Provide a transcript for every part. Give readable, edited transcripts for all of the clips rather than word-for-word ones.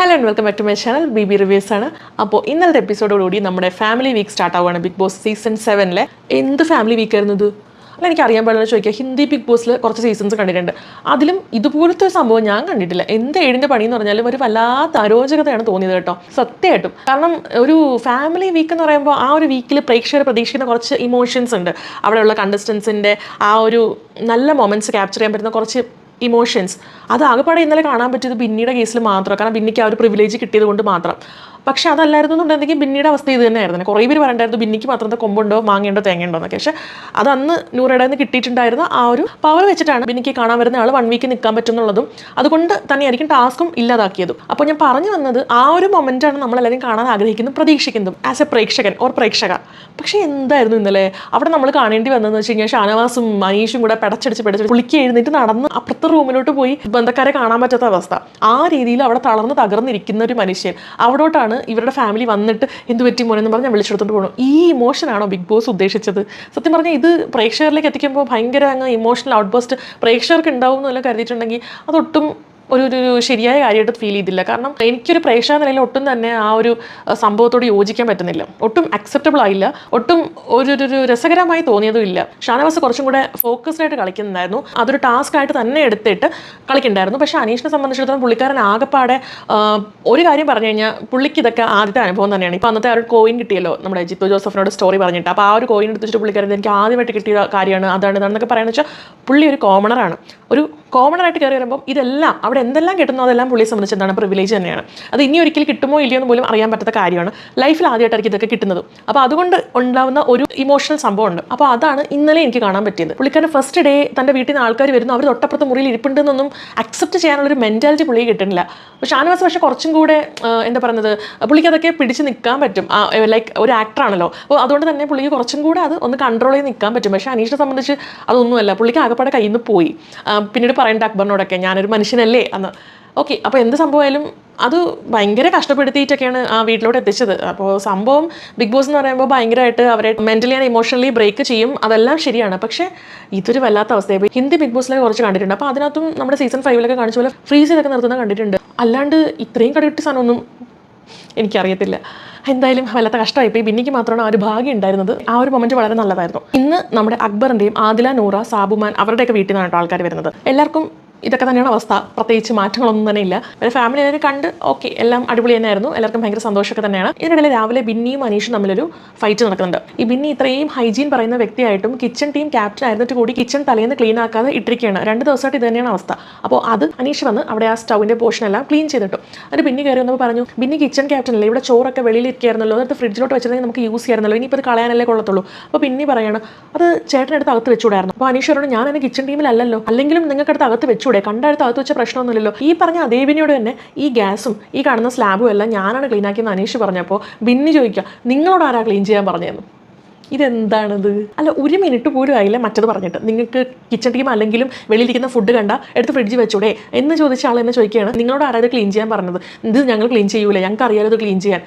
Hello and welcome back to my channel B reviews ആണ്. അപ്പോൾ ഇന്നലത്തെ എപ്പിസോഡോടുകൂടി നമ്മുടെ ഫാമിലി വീക്ക് സ്റ്റാർട്ട് ആവുകയാണ്. ബിഗ് ബോസ് സീസൺ 7 എന്ത് ഫാമിലി വീക്ക് ആയിരുന്നു ഇത്? അല്ല, എനിക്ക് അറിയാൻ പാടില്ല ചോദിക്കുക. ഹിന്ദി ബിഗ് ബോസിൽ കുറച്ച് സീസൺസ് കണ്ടിട്ടുണ്ട്. അതിലും ഇതുപോലത്തെ ഒരു സംഭവം ഞാൻ കണ്ടിട്ടില്ല. എന്ത് ഏടിൻ്റെ പണി എന്ന് പറഞ്ഞാലും ഒരു വല്ലാത്ത അരോചകതയാണ് തോന്നിയത് കേട്ടോ, സത്യമായിട്ടും. കാരണം ഒരു ഫാമിലി വീക്ക് എന്ന് പറയുമ്പോൾ ആ ഒരു വീക്കിൽ പ്രേക്ഷകർ പ്രതീക്ഷിക്കുന്ന കുറച്ച് ഇമോഷൻസ് ഉണ്ട്. അവിടെയുള്ള കണ്ടസ്റ്റൻസിൻ്റെ ആ ഒരു നല്ല മൊമെൻറ്റ്സ് ക്യാപ്ചർ ചെയ്യാൻ പറ്റുന്ന കുറച്ച് ഇമോഷൻസ്. അത് ആകെപ്പാടെ ഇന്നലെ കാണാൻ പറ്റിയത് ബിന്നിയുടെ കേസിൽ മാത്രം. കാരണം ബിന്നിക്ക് ആ ഒരു പ്രിവിലേജ് കിട്ടിയത് കൊണ്ട് മാത്രം. പക്ഷെ അതല്ലായിരുന്നു എന്നുണ്ടെങ്കിൽ ബിന്നിയുടെ അവസ്ഥ ഇത് തന്നെയായിരുന്നു. കുറേ പേര് പറയണ്ടായിരുന്നു ബിന്നിക്ക് മാത്രം കൊമ്പുണ്ടോ മാങ്ങയുണ്ടോ തേങ്ങയുണ്ടോ എന്നൊക്കെ. പക്ഷേ അത് അന്ന് നൂറയുടെ നിന്ന് കിട്ടിയിട്ടുണ്ടായിരുന്ന ആ ഒരു പവർ വെച്ചിട്ടാണ് ബിന്നിക്ക് കാണാൻ വരുന്ന ആൾ 1 വീക്ക് നിൽക്കാൻ പറ്റും എന്നുള്ളതും അതുകൊണ്ട് തന്നെയായിരിക്കും ടാസ്കും ഇല്ലാതാക്കിയതും. അപ്പോൾ ഞാൻ പറഞ്ഞു വന്നത് ആ ഒരു മൊമെൻറ്റാണ് നമ്മളെല്ലാവരും കാണാൻ ആഗ്രഹിക്കുന്നതും പ്രതീക്ഷിക്കുന്നതും ആസ് എ പ്രേക്ഷകൻ ഓർ പ്രേക്ഷക. പക്ഷേ എന്തായിരുന്നു ഇന്നലെ അവിടെ നമ്മൾ കാണേണ്ടി വന്നതെന്ന് വെച്ച് കഴിഞ്ഞാൽ ഷാനവാസും മനീഷും കൂടെ പെടച്ചടിച്ച് പുളിക്ക് എഴുന്നേറ്റ് നടന്ന് അപ്പുറത്തെ റൂമിലോട്ട് പോയി ബന്ധക്കാരെ കാണാൻ പറ്റാത്ത അവസ്ഥ. ആ രീതിയിൽ അവിടെ തകർന്നിരിക്കുന്ന ഒരു മനുഷ്യൻ അവിടോട്ടാണ് ഇവരുടെ ഫാമിലി വന്നിട്ട് എന്ത് പറ്റി മോനെന്ന് പറഞ്ഞാൽ വിളിച്ചെടുത്തോണ്ട് പോകണം. ഈ ഇമോഷനാണോ ബിഗ് ബോസ് ഉദ്ദേശിച്ചത്? സത്യം പറഞ്ഞാൽ ഇത് പ്രേക്ഷകരിലേക്ക് എത്തിക്കുമ്പോൾ ഭയങ്കര അങ്ങ് ഇമോഷണൽ ഔട്ട് ബസ്റ്റ് പ്രേക്ഷകർക്ക് ഉണ്ടാവും എന്നെല്ലാം കരുതിയിട്ടുണ്ടെങ്കിൽ അതൊട്ടും ഒരു ശരിയായ കാര്യമായിട്ട് ഫീൽ ചെയ്തില്ല. കാരണം എനിക്കൊരു പ്രേക്ഷക നിലയിൽ ഒട്ടും തന്നെ ആ ഒരു സംഭവത്തോട് യോജിക്കാൻ പറ്റുന്നില്ല. ഒട്ടും അക്സെപ്റ്റബിൾ ആയില്ല. ഒട്ടും ഒരു രസകരമായി തോന്നിയതും ഇല്ല. ഷാനവാസ് കുറച്ചും കൂടെ ഫോക്കസ്ഡ് ആയിട്ട് കളിക്കുന്നുണ്ടായിരുന്നു. അതൊരു ടാസ്ക് ആയിട്ട് തന്നെ എടുത്തിട്ട് കളിക്കുന്നുണ്ടായിരുന്നു. പക്ഷേ അനീഷിനെ സംബന്ധിച്ചിടത്തോളം പുള്ളിക്കാരൻ ആകെപ്പാടെ ഒരു കാര്യം പറഞ്ഞു കഴിഞ്ഞാൽ പുള്ളിക്ക് ഇതൊക്കെ ആദ്യത്തെ അനുഭവം തന്നെയാണ്. ഇപ്പോൾ അന്നത്തെ ആ ഒരു കോയിൻ കിട്ടിയല്ലോ നമ്മുടെ ജിത്തു ജോസഫിനോട് സ്റ്റോറി പറഞ്ഞിട്ട്. അപ്പോൾ ആ ഒരു കോയിൻ എടുത്തിട്ട് പുള്ളിക്കാരൻ എനിക്ക് ആദ്യമായിട്ട് കിട്ടിയ കാര്യമാണ് ഇതാണെന്നൊക്കെ പറയുന്നത് വെച്ചാൽ പുള്ളി ഒരു കോമണറാണ്. ഒരു കോമണറായിട്ട് കയറി വരുമ്പം ഇതെല്ലാം അവിടെ എന്തെല്ലാം കിട്ടുന്നോ അതെല്ലാം പുള്ളിയെ സംബന്ധിച്ച് എന്താണ് പ്രിവിലേജ് തന്നെയാണ്. അത് ഇനി ഒരിക്കലും കിട്ടുമോ ഇല്ലയോ എന്ന് പോലും അറിയാൻ പറ്റാത്ത കാര്യമാണ്. ലൈഫിൽ ആദ്യമായിട്ടായിരിക്കും ഇതൊക്കെ കിട്ടുന്നത്. അപ്പോൾ അതുകൊണ്ട് ഉണ്ടാവുന്ന ഒരു ഇമോഷണൽ സംഭവമുണ്ട്. അപ്പോൾ അതാണ് ഇന്നലെ എനിക്ക് കാണാൻ പറ്റിയത്. പുള്ളിക്കാരൻ ഫസ്റ്റ് ഡേ തൻ്റെ വീട്ടിൽ നിന്ന് ആൾക്കാർ വരുന്നു, അവർ തൊട്ടപ്പുറത്ത് മുറിയിൽ ഇരിപ്പുണ്ടെന്നൊന്നും അക്സെപ്റ്റ് ചെയ്യാനുള്ളൊരു മെൻറ്റാലിറ്റി പുള്ളിയെ കിട്ടുന്നില്ല. അപ്പോൾ ഷാനവാസ് പക്ഷേ കുറച്ചും കൂടെ എന്താ പറയുന്നത്, പുള്ളിക്ക് അതൊക്കെ പിടിച്ച് നിൽക്കാൻ പറ്റും. ലൈക്ക് ഒരു ആക്ടറാണല്ലോ. അപ്പോൾ അതുകൊണ്ട് തന്നെ പുള്ളിക്ക് കുറച്ചും കൂടെ അത് ഒന്ന് കൺട്രോൾ ചെയ്ത് നിൽക്കാൻ പറ്റും. പക്ഷേ അനീഷിനെ സംബന്ധിച്ച് അതൊന്നുമല്ല. പുള്ളിക്ക് ആകെപ്പാടെ കയ്യിൽ നിന്ന് പോയി. പിന്നീട് പറയേണ്ട അക്ബറിനോടൊക്കെ ഞാനൊരു മനുഷ്യനല്ലേ അന്ന്. ഓക്കെ, അപ്പോൾ എന്ത് സംഭവമായാലും അത് ഭയങ്കര കഷ്ടപ്പെടുത്തിയിട്ടൊക്കെയാണ് ആ വീട്ടിലോട്ട് എത്തിച്ചത്. അപ്പോൾ സംഭവം ബിഗ് ബോസ് എന്ന് പറയുമ്പോൾ ഭയങ്കരമായിട്ട് അവരെ മെൻ്റലി ആൻഡ് ഇമോഷണലി ബ്രേക്ക് ചെയ്യും, അതെല്ലാം ശരിയാണ്. പക്ഷേ ഇതൊരു വല്ലാത്ത അവസ്ഥയായി. ഹിന്ദി ബിഗ് ബോസിലൊക്കെ കുറച്ച് കണ്ടിട്ടുണ്ട്. അപ്പോൾ അതിനകത്തും നമ്മുടെ സീസൺ 5 കാണിച്ച പോലെ ഫ്രീസ് ചെയ്തൊക്കെ നിർത്തുന്ന കണ്ടിട്ടുണ്ട്. അല്ലാണ്ട് ഇത്രയും കടികിട്ടി സാധനമൊന്നും എനിക്കറിയത്തില്ല. എന്തായാലും വല്ലാത്ത കഷ്ടമായി. ഇപ്പോൾ ഈ ബിന്നിക്ക് മാത്രമാണ് ആ ഒരു ഭാഗ്യം ഉണ്ടായിരുന്നത്. ആ ഒരു മൊമെൻറ്റ് വളരെ നല്ലതായിരുന്നു. ഇന്ന് നമ്മുടെ അക്ബറിൻ്റെയും ആദില, നൂറ, സാബുമാൻ അവരുടെയൊക്കെ വീട്ടിൽ നിന്നാണ് ആൾക്കാർ വരുന്നത്. എല്ലാവർക്കും ഇതൊക്കെ തന്നെയാണ് അവസ്ഥ. പ്രത്യേകിച്ച് മാറ്റങ്ങളൊന്നും തന്നെ ഇല്ല. ഒരു ഫാമിലി എല്ലാവരും കണ്ട് ഓക്കെ, എല്ലാം അടിപൊളി തന്നെയായിരുന്നു. എല്ലാവർക്കും ഭയങ്കര സന്തോഷമൊക്കെ തന്നെയാണ്. ഇതിനിടയിൽ രാവിലെ ബിന്നിയും അനീഷും തമ്മിലൊരു ഫൈറ്റ് നടക്കുന്നുണ്ട്. ഈ ബിന്നി ഇത്രയും ഹൈജീൻ പറയുന്ന വ്യക്തിയായിട്ടും കിച്ചൺ ടീം ക്യാപ്റ്റൻ ആയിരുന്നിട്ട് കൂടി കിച്ചൺ തലേന്ന് ക്ലീൻ ആക്കാതെ ഇട്ടിരിക്കുകയാണ്. 2 ദിവസമായിട്ട് ഇത് തന്നെയാണ് അവസ്ഥ. അപ്പോൾ അത് അനീഷ് വന്ന് അവിടെ ആ സ്റ്റൗവിൻ്റെ പോർഷൻ എല്ലാം ക്ലീൻ ചെയ്തിട്ടു. അതിന് ബിന്നി കയറി വന്നപ്പോൾ പറഞ്ഞു, ബിന്നി കിച്ചൺ ക്യാപ്റ്റൻ അല്ലേ, ഇവിടെ ചോറൊക്കെ വെളിയിലിരിക്കുകയായിരുന്നല്ലോ, എന്നിട്ട് ഫ്രിഡ്ജിലോട്ട് വെച്ചിട്ടുണ്ടെങ്കിൽ നമുക്ക് യൂസ് ചെയ്യായിരുന്നല്ലോ, ഇനിയിപ്പോൾ അത് കളയാനല്ലേ കൊള്ളത്തുള്ളൂ. അപ്പോൾ ബിന്നി പറയണം അത് ചേട്ടനടുത്ത് അകത്ത് വെച്ചുകൂടായിരുന്നു. അപ്പോൾ അനീഷ് പറഞ്ഞു, ഞാൻ എൻ്റെ കിച്ചൺ ടീമിലല്ലല്ലോ, അല്ലെങ്കിലും നിങ്ങൾക്ക് അടുത്ത് അകത്ത് വെച്ചുകൂടെ, കണ്ടടുത്ത് അകത്ത് പ്രശ്നമൊന്നുമില്ലല്ലോ. ഈ പറഞ്ഞ അതേബിനിയോട് തന്നെ ഈ ഗ്യാസും ഈ കാണുന്ന സ്ലാബും എല്ലാം ഞാനാണ് ക്ലീൻ ആക്കിയെന്ന് അനീഷ് പറഞ്ഞപ്പോൾ ബിന്നി ചോദിക്കുക, നിങ്ങളോട് ആരാ ക്ലീൻ ചെയ്യാൻ പറഞ്ഞതെന്ന്. ഇതെന്താണിത്? അല്ല, 1 മിനിറ്റ് പോലും ആയില്ല മറ്റത് പറഞ്ഞിട്ട്. നിങ്ങൾക്ക് കിച്ചൺ ടീം അല്ലെങ്കിലും വെളിയിലിരിക്കുന്ന ഫുഡ് കണ്ട എടുത്ത് ഫ്രിഡ്ജിൽ വെച്ചൂടെ എന്ന് ചോദിച്ച ആൾ എന്നെ ചോദിക്കുകയാണ്, നിങ്ങളോട് ആരാ ക്ലീൻ ചെയ്യാൻ പറഞ്ഞത്? ഇത് ഞങ്ങൾ ക്ലീൻ ചെയ്യൂലേ, ഞങ്ങൾക്ക് അറിയാലോ ഇത് ക്ലീൻ ചെയ്യാൻ.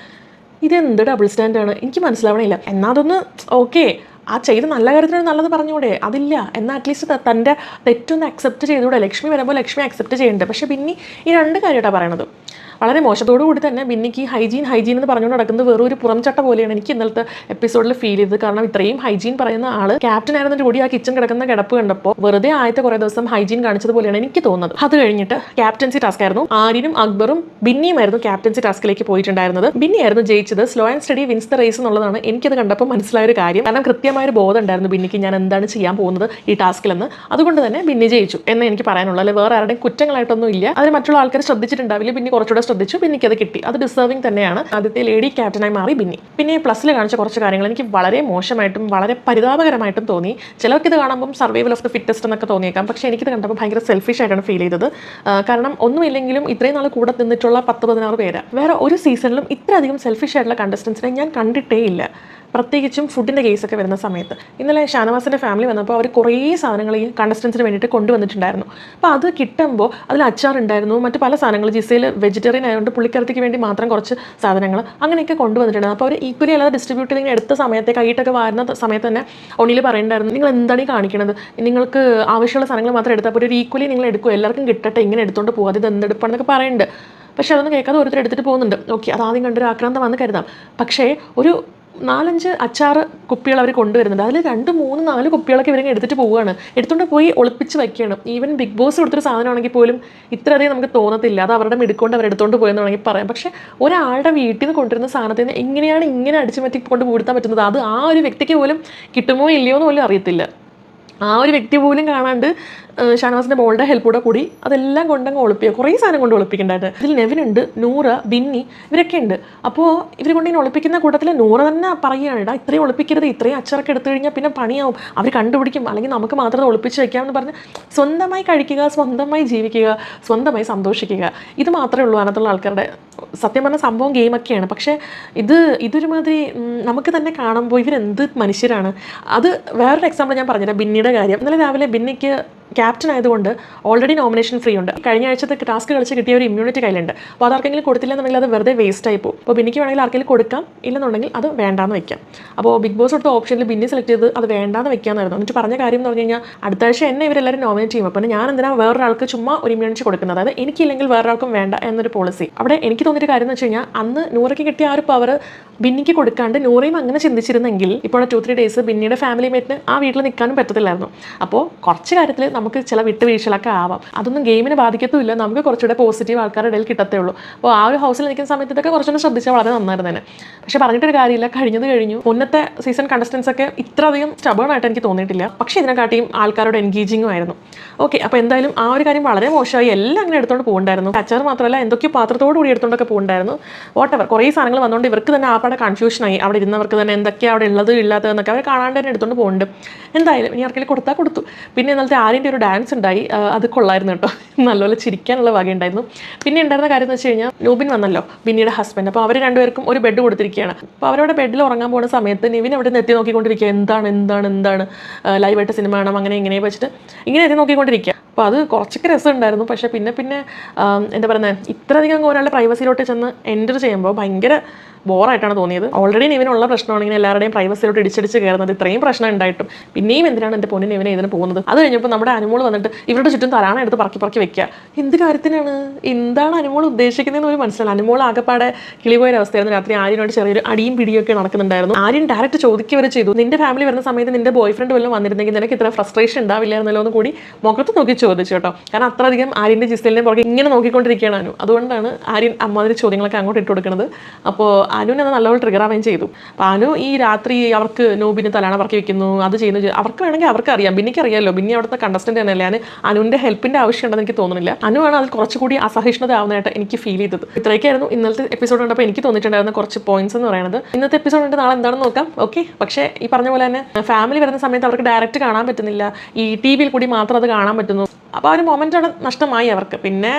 ഇതെന്ത് ഡബിൾ സ്റ്റാൻഡാണ്? എനിക്ക് മനസ്സിലാവണില്ല. എന്നാൽ അതൊന്ന് ഓക്കെ, ആ ചെയ്ത് നല്ല കാര്യത്തിന് നല്ലത് പറഞ്ഞൂടെ? അതില്ല. എന്നാൽ അറ്റ്ലീസ്റ്റ് തൻ്റെ തെറ്റൊന്ന് അക്സെപ്റ്റ് ചെയ്തുകൂടെ? ലക്ഷ്മി വരുമ്പോൾ ലക്ഷ്മി അക്സെപ്റ്റ് ചെയ്യുന്നുണ്ട്. പക്ഷേ ബിന്നി ഈ 2 കാര്യമായിട്ടാണ് പറയണത്. വളരെ മോശത്തോടു കൂടി തന്നെ ബിന്നിക്ക് ഹൈജീൻ എന്ന് പറഞ്ഞുകൊണ്ട് നടക്കുന്നത് വെറും ഒരു പുറംചട്ട പോലെയാണ് എനിക്ക് ഇന്നലത്തെ എപ്പിസോഡിൽ ഫീൽ ചെയ്തത്. കാരണം ഇത്രയും ഹൈജീൻ പറയുന്ന ആൾ ക്യാപ്റ്റൻ ആയിരുന്നിട്ട് കൂടി ആ കിച്ചൺ കിടക്കുന്ന കിടപ്പ് കണ്ടപ്പോൾ വെറുതെ ആദ്യത്തെ കുറേ ദിവസം ഹൈജീൻ കാണിച്ചതുപോലെയാണ് എനിക്ക് തോന്നുന്നത്. അത് കഴിഞ്ഞിട്ട് ക്യാപ്റ്റൻസി ടാസ്ക് ആയിരുന്നു. ആര്യനും അക്ബറും ബിന്നിയുമായിരുന്നു ക്യാപ്റ്റൻസി ടാസ്കിലേക്ക് പോയിട്ടുണ്ടായിരുന്നത്. ബിന്നിയായിരുന്നു ജയിച്ചത്. Slow and steady wins the race എന്നുള്ളതാണ് എനിക്കത് കണ്ടപ്പോൾ മനസ്സിലായ ഒരു കാര്യം. കാരണം കൃത്യമായൊരു ബോധം ഉണ്ടായിരുന്നു ബിന്നിക്ക് ഞാൻ എന്താണ് ചെയ്യാൻ പോകുന്നത് ഈ ടാസ്കിലെന്ന്. അതുകൊണ്ട് തന്നെ ബിന്നി ജയിച്ചു എന്ന് എനിക്ക് പറയാനുള്ളൂ. അല്ലെ വേറെ ആരുടെയും കുറ്റങ്ങളായിട്ടൊന്നും ഇല്ല. അതിന് മറ്റുള്ള ആൾക്കാർ ശ്രദ്ധിച്ചിട്ടുണ്ടാവില്ല. ബിന്നി കുറച്ചുകൂടെ ശ്രദ്ധിച്ചു, ബിന്നിക്ക് അത് കിട്ടി. അത് ഡിസേർവിംഗ് തന്നെയാണ്. ആദ്യത്തെ ലേഡി ക്യാപ്റ്റനായി മാറി ബിന്നി. പിന്നെ പ്ലസ്സിൽ കാണിച്ച കുറച്ച് കാര്യങ്ങൾ എനിക്ക് വളരെ മോശമായിട്ടും വളരെ പരിതാപകരമായിട്ടും തോന്നി. ചിലർക്ക് ഇത് കാണുമ്പോൾ സർവൈവൽ ഓഫ് ദ ഫിറ്റസ്റ്റ് എന്നൊക്കെ തോന്നിയേക്കാം. പക്ഷേ എനിക്കിത് കണ്ടപ്പോൾ ഭയങ്കര സെൽഫിഷ് ആയിട്ടാണ് ഫീൽ ചെയ്തത്. കാരണം ഒന്നുമില്ലെങ്കിലും ഇത്രയും നാൾ കൂടെ നിന്നിട്ടുള്ള 10-16 പേര് വേറെ ഒരു സീസണിലും ഇത്രയധികം സെൽഫിഷ് ആയിട്ടുള്ള കണ്ടസ്റ്റൻസിനെ ഞാൻ കണ്ടിട്ടേ ഇല്ല. പ്രത്യേകിച്ചും ഫുഡിൻ്റെ കേസൊക്കെ വരുന്ന സമയത്ത്. ഇന്നലെ ഷാനവാസിൻ്റെ ഫാമിലി വന്നപ്പോൾ അവർ കുറേ സാധനങ്ങൾ ഈ കണ്ടസ്റ്റൻസിന് വേണ്ടിയിട്ട് കൊണ്ടുവന്നിട്ടുണ്ടായിരുന്നു. അപ്പോൾ അത് കിട്ടുമ്പോൾ അതിൽ അച്ചാറുണ്ടായിരുന്നു, മറ്റ് പല സാധനങ്ങൾ. ജിസയിൽ വെജിറ്റേറിയൻ ആയതുകൊണ്ട് പുള്ളിക്കരത്തേക്ക് വേണ്ടി മാത്രം കുറച്ച് സാധനങ്ങൾ അങ്ങനെയൊക്കെ കൊണ്ടുവന്നിട്ടുണ്ടായിരുന്നു. അപ്പോൾ അവർ ഈക്വലി അല്ലാതെ ഡിസ്ട്രിബ്യൂട്ട് ചെയ്ത് എടുത്ത സമയത്തെ കൈയിട്ടൊക്കെ വാരുന്ന സമയത്ത് തന്നെ ഒണിയിൽ പറയുന്നുണ്ടായിരുന്നു, നിങ്ങൾ എന്താണ് ഈ കാണിക്കണത്, നിങ്ങൾക്ക് ആവശ്യമുള്ള സാധനങ്ങൾ മാത്രം എടുത്താൽ അപ്പോൾ ഒരു ഈക്വലി നിങ്ങൾ എടുക്കും, എല്ലാവർക്കും കിട്ടട്ടെ, ഇങ്ങനെ എടുത്തുകൊണ്ട് പോകാതെ ഇത് എന്തെടുപ്പാണെന്നൊക്കെ പറയുന്നുണ്ട്. പക്ഷേ അതൊന്നും കേൾക്കാതെ ഓരോരുത്തർ എടുത്തിട്ട് പോകുന്നുണ്ട്. ഓക്കെ, അത് ആദ്യം കണ്ടൊരു ആക്രാന്തം വന്ന് കരുതാം. പക്ഷേ ഒരു 4-5 അച്ചാർ കുപ്പികൾ അവർ കൊണ്ടുവരുന്നുണ്ട്. അതിൽ 2, 3, 4 കുപ്പികളൊക്കെ ഇവരിങ്ങനെ എടുത്തിട്ട് പോവുകയാണ്. എടുത്തുകൊണ്ട് പോയി ഒളിപ്പിച്ച് വയ്ക്കുകയാണ്. ഈവൻ ബിഗ് ബോസ് കൊടുത്തൊരു സാധനമാണെങ്കിൽ പോലും ഇത്രയധികം നമുക്ക് തോന്നത്തില്ല. അത് അവരുടെ മിടുക്കൊണ്ട് അവരെടുത്തുകൊണ്ട് പോയെന്ന് വേണമെങ്കിൽ പറയാം. പക്ഷേ ഒരാളുടെ വീട്ടിൽ നിന്ന് കൊണ്ടുവരുന്ന സാധനത്തിൽ നിന്ന് എങ്ങനെയാണ് ഇങ്ങനെ അടിച്ചു മാറ്റി കൊണ്ട് പൂഴ്ത്താൻ പറ്റുന്നത്? അത് ആ ഒരു വ്യക്തിക്ക് പോലും കിട്ടുമോ ഇല്ലയോ എന്ന് പോലും അറിയത്തില്ല. ആ ഒരു വ്യക്തി പോലും കാണാണ്ട് ഷാനവാസിൻ്റെ മോളുടെ ഹെൽപ്പോടെ കൂടി അതെല്ലാം കൊണ്ടങ്ങ് ഒളിപ്പിക്കുക. കുറേ സാധനം കൊണ്ട് ഒളിപ്പിക്കേണ്ടതായിട്ട്. ഇതിൽ നെവിനുണ്ട്, നൂറ, ബിന്നി, ഇവരൊക്കെ ഉണ്ട്. അപ്പോൾ ഇവർ കൊണ്ടിങ്ങനെ ഒളിപ്പിക്കുന്ന കൂട്ടത്തിൽ നൂറ തന്നെ പറയുകയാണ്, ഇടാ ഇത്രയും ഒളിപ്പിക്കരുത്, ഇത്രയും അച്ചറൊക്കെ എടുത്തു കഴിഞ്ഞാൽ പിന്നെ പണിയാവും, അവർ കണ്ടുപിടിക്കും, അല്ലെങ്കിൽ നമുക്ക് മാത്രം ഒളിപ്പിച്ച് വയ്ക്കാമെന്ന് പറഞ്ഞ് സ്വന്തമായി കഴിക്കുക, സ്വന്തമായി ജീവിക്കുക, സ്വന്തമായി സന്തോഷിക്കുക. ഇത് മാത്രമേ ഉള്ളൂ അതിനകത്തുള്ള ആൾക്കാരുടെ. സത്യം പറഞ്ഞ സംഭവം ഗെയിമൊക്കെയാണ്. പക്ഷേ ഇതൊരുമാതിരി നമുക്ക് തന്നെ കാണുമ്പോൾ ഇവരെന്ത് മനുഷ്യരാണ്. അത് വേറൊരു എക്സാമ്പിൾ ഞാൻ പറഞ്ഞുതരാം. ബിന്നിയുടെ കാര്യം. ഇന്നലെ രാവിലെ ബിന്നിക്ക് ക്യാപ്റ്റൻ ആയതുകൊണ്ട് ഓൾറെഡി നോമിനേഷൻ ഫ്രീ ഉണ്ട്. കഴിഞ്ഞ ആഴ്ചത്തെ ടാസ്ക് കളിച്ച് കിട്ടിയ ഒരു ഇമ്മ്യൂണിറ്റി കയ്യിലുണ്ട്. അപ്പോൾ അതാർക്കെങ്കിലും കൊടുത്തില്ലെന്നുണ്ടെങ്കിൽ അത് വെറുതെ വേസ്റ്റ് ആയി പോകും. അപ്പോൾ ബിന്നിക്ക് വേണമെങ്കിൽ ആർക്കെങ്കിലും കൊടുക്കാം, ഇല്ലെന്നുണ്ടെങ്കിൽ അത് വേണ്ടാന്ന് വെക്കാം. അപ്പോൾ ബിഗ് ബോസ് കൊടുത്ത ഓപ്ഷനിൽ ബിന്നി സെലക്ട് ചെയ്ത് അത് വേണ്ടാന്ന് വെക്കാമെന്നായിരുന്നു. എന്നിട്ട് പറഞ്ഞ കാര്യം എന്ന് പറഞ്ഞു കഴിഞ്ഞാൽ അടുത്ത ആഴ്ച എന്നെ ഇവരെല്ലാവരും നോമിനേറ്റ് ചെയ്യും. അപ്പോൾ ഞാൻ എന്തിനാണ് വേറൊരാൾക്ക് ചുമ്മാ ഒരു ഇമ്മ്യൂണിറ്റി കൊടുക്കുന്നത്? അതായത് എനിക്കില്ലെങ്കിൽ വേറൊരാൾക്കും വേണ്ട എന്നൊരു പോളിസി. അവിടെ എനിക്ക് തോന്നിയൊരു കാര്യം എന്ന് വെച്ച് കഴിഞ്ഞാൽ അന്ന് നൂറയ്ക്ക് കിട്ടിയ ആ ഒരു പവർ ബിന്നിക്ക് കൊടുക്കാണ്ട് നൂറയും അങ്ങനെ ചിന്തിച്ചിരുന്നെങ്കിൽ ഇപ്പോൾ 2-3 ഡേയ്സ് ബിന്നിയുടെ ഫാമിലി മേറ്റിന് ആ വീട്ടിൽ നിൽക്കാനും പറ്റത്തില്ലായിരുന്നു. അപ്പോൾ കുറച്ച് കാര്യത്തിൽ നമുക്ക് ചില വിട്ടുവീഴ്ചകളൊക്കെ ആവാം. അതൊന്നും ഗെയിമിനെ ബാധിക്കത്തുമില്ല. നമുക്ക് കുറച്ചുകൂടെ പോസിറ്റീവ് ആൾക്കാരുടെ ഇടയിൽ കിട്ടത്തേ ഉള്ളൂ. അപ്പോൾ ആ ഒരു ഹൗസിൽ നിൽക്കുന്ന സമയത്ത് ഇതൊക്കെ കുറച്ചുകൂടെ ശ്രദ്ധിച്ചാൽ വളരെ നന്നായിരുന്നേനെ. പക്ഷേ പറഞ്ഞിട്ടൊരു കാര്യമില്ല, കഴിഞ്ഞു. മുന്നത്തെ സീസൺ കണ്ടസ്റ്റൻസ് ഒക്കെ ഇത്രയധികം സ്റ്റബേൺ ആയിട്ട് എനിക്ക് തോന്നിയിട്ടില്ല. പക്ഷേ ഇതിനെക്കാട്ടിയും ആൾക്കാരോട് എൻഗേജിങ്ങും ആയിരുന്നു. ഓക്കെ, അപ്പോൾ എന്തായാലും ആ ഒരു കാര്യം വളരെ മോശമായി. എല്ലാം അങ്ങനെ എടുത്തുകൊണ്ട് പോകുന്നുണ്ടായിരുന്നു. അച്ചാർ മാത്രമല്ല എന്തൊക്കെയോ പാത്രത്തോടു കൂടി എടുത്തുകൊണ്ടൊക്കെ പോകുന്നുണ്ടായിരുന്നു. വാട്ടെവർ കുറേ സാധനങ്ങൾ വന്നുകൊണ്ട് ഇവർക്ക് തന്നെ ആപ്പാടെ കൺഫ്യൂഷനായി. അവിടെ ഇരുന്നവർക്ക് തന്നെ എന്തൊക്കെയാണ് അവിടെ ഉള്ളത് ഇല്ലാത്തതെന്നൊക്കെ അവർ കാണാണ്ട് തന്നെ എടുത്തുകൊണ്ട് പോകുന്നുണ്ട്. എന്തായാലും ഇനി ആർക്കെങ്കിലും കൊടുത്താൽ കൊടുത്തു. പിന്നെ ഇന്നലത്തെ ആര്യൻ്റെ ഒരു ഡാൻസ് ഉണ്ടായി, അത് കൊള്ളായിരുന്നു കേട്ടോ. നല്ലപോലെ ചിരിക്കാനുള്ള വകയുണ്ടായിരുന്നു. പിന്നെ ഉണ്ടായിരുന്ന കാര്യം എന്ന് വെച്ച് കഴിഞ്ഞാൽ നൂബിൻ വന്നല്ലോ, ബിന്നിയുടെ ഹസ്ബൻഡ്. അപ്പോൾ അവർ രണ്ടുപേർക്കും ഒരു ബെഡ് കൊടുത്തിരിക്കുകയാണ്. അപ്പോൾ അവരവിടെ ബെഡിൽ ഉറങ്ങാൻ പോകുന്ന സമയത്ത് നിവിൻ അവിടെ നിന്ന് എത്തി നോക്കിക്കൊണ്ടിരിക്കുക, എന്താണ് ലൈവായിട്ട് സിനിമ കാണാം അങ്ങനെ ഇങ്ങനെ വെച്ചിട്ട് ഇങ്ങനെ എത്തി നോക്കിക്കൊണ്ടിരിക്കുക. അപ്പോൾ അത് കുറച്ചൊക്കെ രസമുണ്ടായിരുന്നു. പക്ഷേ പിന്നെ എന്താ പറയുന്നത്, ഇത്രയധികം ഒരാളുടെ പ്രൈവസിയിലോട്ട് ചെന്ന് എൻ്റർ ചെയ്യുമ്പോൾ ഭയങ്കര ബോറായിട്ടാണ് തോന്നിയത്. ഓൾറെഡി നിവിനുള്ള പ്രശ്നമാണ് ഇങ്ങനെ എല്ലാവരുടെയും പ്രൈവസിയിലോട്ട് ഇടിച്ചടിച്ച് കയറുന്നത്. ഇത്രയും പ്രശ്നം ഉണ്ടായിട്ടും പിന്നെയും എന്തിനാണ് എൻ്റെ പൊന്നിന് ഇവനെ ഇതിന് പോകുന്നത്? അത് കഴിഞ്ഞപ്പോൾ നമ്മുടെ അനുമോൾ വന്നിട്ട് ഇവരുടെ ചുറ്റും തരാണ് എടുത്ത് പറക്കി വെക്കുക. എന്ത് കാര്യത്തിനാണ്? എന്താണ് അനുമോൾ ഉദ്ദേശിക്കുന്നതെന്ന് ഒരു മനസ്സിലായി. അനുമോൾ ആകെപ്പാടെ കിളിപോയൊരു അവസ്ഥയായിരുന്നു. രാത്രി ആര്യനോട് ചെറിയൊരു അടിയും പിടിയൊക്കെ നടക്കുന്നുണ്ടായിരുന്നു. ആര്യൻ ഡയറക്റ്റ് ചോദിക്കുക വരെ ചെയ്തു, നിന്റെ ഫാമിലി വരുന്ന സമയത്ത് നിന്റെ ബോയ് ഫ്രണ്ട് വല്ലതും വന്നിരുന്നെങ്കിൽ നിനക്ക് ഇത്ര ഫ്രസ്ട്രേഷൻ ഉണ്ടാവില്ലായിരുന്നല്ലോ എന്ന് കൂടി മുഖത്ത് നോക്കി ചോദിച്ചു കേട്ടോ. കാരണം അത്രയധികം ആര്യൻ്റെ ജിസ്റ്റലിനെ പുറകെ ഇങ്ങനെ നോക്കിക്കൊണ്ടിരിക്കുകയാണ് അനു. അതുകൊണ്ടാണ് ആര്യൻ അമ്മാതിരി ചോദ്യങ്ങളൊക്കെ അങ്ങോട്ട് ഇട്ട് കൊടുക്കുന്നത്. അപ്പോൾ അനുവിനെ അത് നല്ലപോലെ ട്രിഗർ ആവുകയും ചെയ്തു. അപ്പോൾ അനു ഈ രാത്രി അവർക്ക് നോബിന് തലാണ പറക്കി വെക്കുന്നു, അത് ചെയ്യുന്നു. അവർക്ക് വേണമെങ്കിൽ അവർക്ക് അറിയാം, ബിന്നിക്ക് അറിയാമല്ലോ, ബിന്നി അവിടുത്തെ കണ്ടസ്റ്റന്റ് തന്നെയല്ലേ. ഞാൻ അനുവിൻ്റെ ഹെൽപ്പിൻ്റെ ആവശ്യമുണ്ടെന്ന് എനിക്ക് തോന്നുന്നില്ല. അനുവാണ് അതിൽ കുറച്ചുകൂടി അസഹിഷ്ണുത ആവുന്നതായിട്ട് എനിക്ക് ഫീൽ ചെയ്തത്. ഇത്രയൊക്കെയായിരുന്നു ഇന്നലത്തെ എപ്പിസോഡ് കണ്ടപ്പോൾ എനിക്ക് തോന്നിയിട്ടുണ്ടായിരുന്ന കുറച്ച് പോയിന്റ്സ് എന്ന് പറയുന്നത്. ഇന്നത്തെ എപ്പിസോഡ് ഉണ്ട്, നാളെ എന്താണെന്ന് നോക്കാം. ഓക്കെ, പക്ഷേ ഈ പറഞ്ഞ പോലെ തന്നെ ഫാമിലി വരുന്ന സമയത്ത് അവർക്ക് ഡയറക്റ്റ് കാണാൻ പറ്റുന്നില്ല, ഈ TV-യിൽ കൂടി മാത്രം അത് കാണാൻ പറ്റുന്നു. അപ്പോൾ ആ ഒരു മൊമെൻ്റ് അവിടെ നഷ്ടമായി അവർക്ക്. പിന്നെ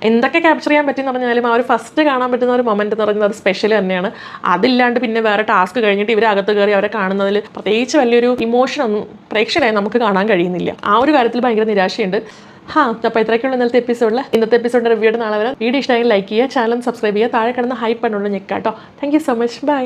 എന്തൊക്കെ ക്യാപ്ചർ ചെയ്യാൻ പറ്റുമെന്ന് പറഞ്ഞാലും ആ ഒരു ഫസ്റ്റ് കാണാൻ പറ്റുന്ന ഒരു മൊമെൻ്റ് എന്ന് പറയുന്നത് അത് സ്പെഷ്യൽ തന്നെയാണ്. അതില്ലാണ്ട് പിന്നെ വേറെ ടാസ്ക് കഴിഞ്ഞിട്ട് ഇവർ അകത്ത് കയറി അവരെ കാണുന്നതിൽ പ്രത്യേകിച്ച് വലിയൊരു ഇമോഷനൊന്നും പ്രേക്ഷകരായി നമുക്ക് കാണാൻ കഴിയുന്നില്ല. ആ ഒരു കാര്യത്തിൽ ഭയങ്കര നിരാശയുണ്ട്. അപ്പോൾ ഇത്രയൊക്കെയുള്ള ഇന്നത്തെ എപ്പിസോഡിൽ. ഇന്നത്തെ എപ്പിസോഡിൻ്റെ റിവ്യൂയുടെ നാളെ വരാം. വീഡിയോ ഇഷ്ടമെങ്കിൽ ലൈക്ക് ചെയ്യുക, ചാനൽ സബ്സ്ക്രൈബ് ചെയ്യുക, താഴെ കിടന്ന ഹൈപ്പ് എന്നുള്ള ഞെക്കാം കേട്ടോ. Thank you so much, by.